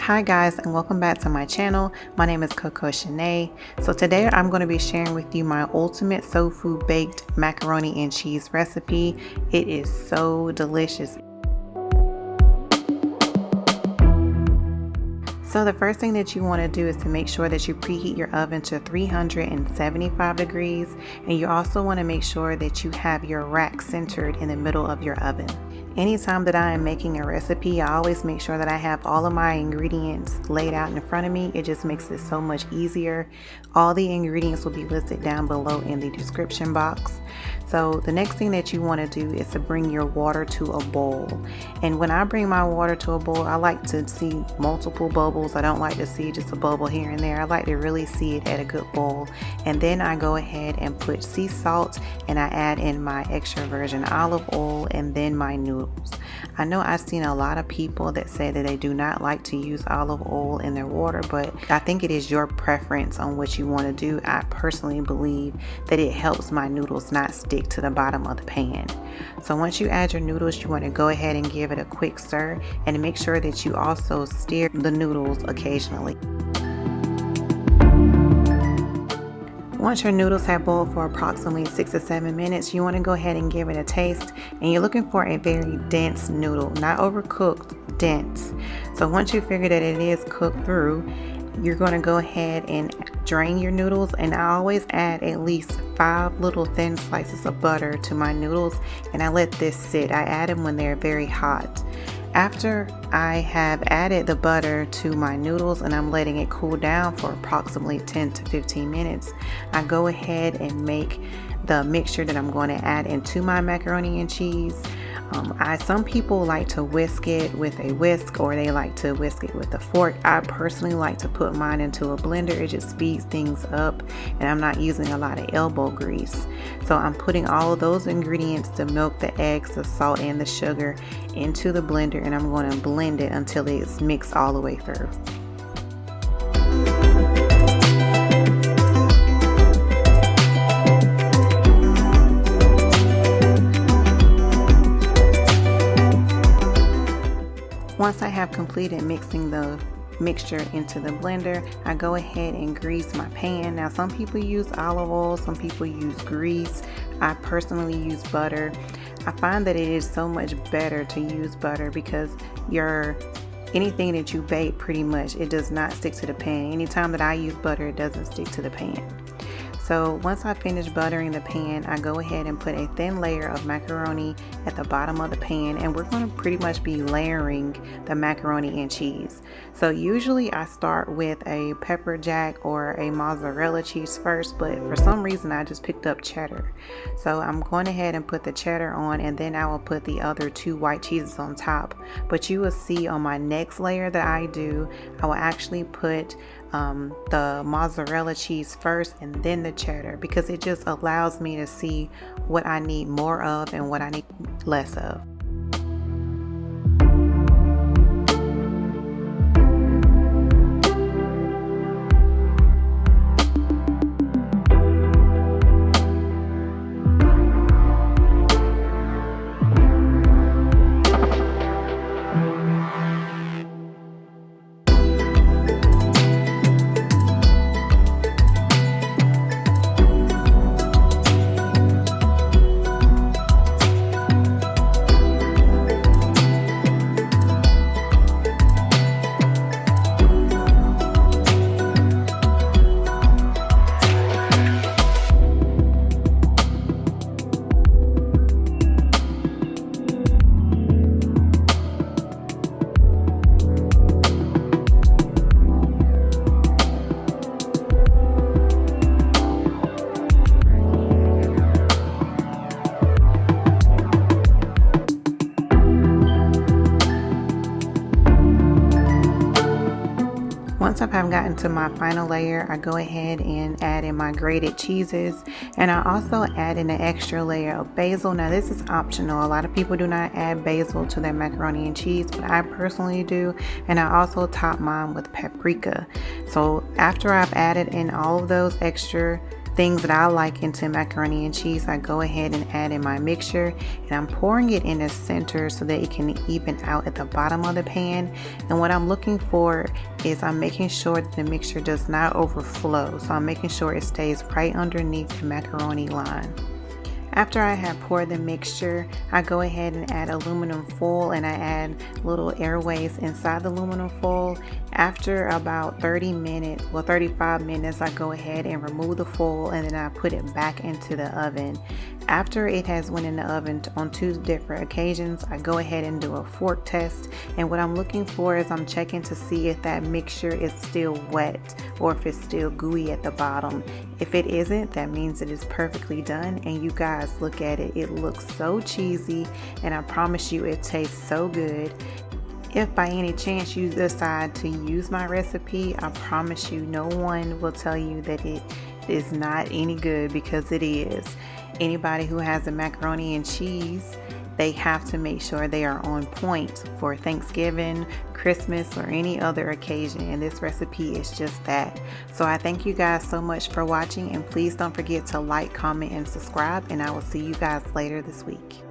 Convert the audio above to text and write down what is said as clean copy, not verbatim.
Hi guys, and welcome back to my channel. My name is Coco Shanaè. So today I'm going to be sharing with you my ultimate soul food baked macaroni and cheese recipe. It is so delicious. So the first thing that you want to do is to make sure that you preheat your oven to 375 degrees, and you also want to make sure that you have your rack centered in the middle of your oven. Anytime that I am making a recipe, I always make sure that I have all of my ingredients laid out in front of me. It just makes it so much easier. All the ingredients will be listed down below in the description box. So the next thing that you want to do is to bring your water to a boil. And when I bring my water to a boil, I like to see multiple bubbles. I don't like to see just a bubble here and there. I like to really see it at a good boil. And then I go ahead and put sea salt, and I add in my extra virgin olive oil and then my noodles. I know I've seen a lot of people that say that they do not like to use olive oil in their water, but I think it is your preference on what you want to do. I personally believe that it helps my noodles not stick to the bottom of the pan. So once you add your noodles, you want to go ahead and give it a quick stir, and make sure that you also stir the noodles occasionally. Once your noodles have boiled for approximately 6 to 7 minutes, you want to go ahead and give it a taste, and you're looking for a very dense noodle, not overcooked, dense. So once you figure that it is cooked through, you're going to go ahead and drain your noodles, and I always add at least 5 little thin slices of butter to my noodles, and I let this sit. I add them when they're very hot. After I have added the butter to my noodles and I'm letting it cool down for approximately 10 to 15 minutes, I go ahead and make the mixture that I'm going to add into my macaroni and cheese. Some people like to whisk it with a whisk, or they like to whisk it with a fork. I personally like to put mine into a blender. It just speeds things up, and I'm not using a lot of elbow grease. So I'm putting all of those ingredients, the milk, the eggs, the salt, and the sugar, into the blender, and I'm going to blend it until it's mixed all the way through. Once I have completed mixing the mixture into the blender, I go ahead and grease my pan. Now some people use olive oil, some people use grease. I personally use butter. I find that it is so much better to use butter because anything that you bake, pretty much, it does not stick to the pan. Anytime that I use butter, it doesn't stick to the pan. So once I finish buttering the pan, I go ahead and put a thin layer of macaroni at the bottom of the pan, and we're going to pretty much be layering the macaroni and cheese. So usually I start with a pepper jack or a mozzarella cheese first, but for some reason I just picked up cheddar. So I'm going ahead and put the cheddar on, and then I will put the other 2 white cheeses on top. But you will see on my next layer that I do, I will actually put the mozzarella cheese first and then the cheddar, because it just allows me to see what I need more of and what I need less of. Once I've gotten to my final layer, I go ahead and add in my grated cheeses, and I also add in an extra layer of basil. Now this is optional. A lot of people do not add basil to their macaroni and cheese, but I personally do, and I also top mine with paprika. So after I've added in all of those extra things that I like into macaroni and cheese, I go ahead and add in my mixture, and I'm pouring it in the center so that it can even out at the bottom of the pan. And what I'm looking for is I'm making sure that the mixture does not overflow, so I'm making sure it stays right underneath the macaroni line. After I have poured the mixture, I go ahead and add aluminum foil, and I add little airways inside the aluminum foil. After about 35 minutes, I go ahead and remove the foil, and then I put it back into the oven. After it has went in the oven on 2 different occasions, I go ahead and do a fork test, and what I'm looking for is I'm checking to see if that mixture is still wet or if it's still gooey at the bottom. If it isn't, that means it is perfectly done. And you guys, look at it, it looks so cheesy, and I promise you it tastes so good. If by any chance you decide to use my recipe, I promise you no one will tell you that it is not any good, because it is. Anybody who has a macaroni and cheese, they have to make sure they are on point for Thanksgiving, Christmas, or any other occasion, and this recipe is just that. So I thank you guys so much for watching, and please don't forget to like, comment, and subscribe, and I will see you guys later this week.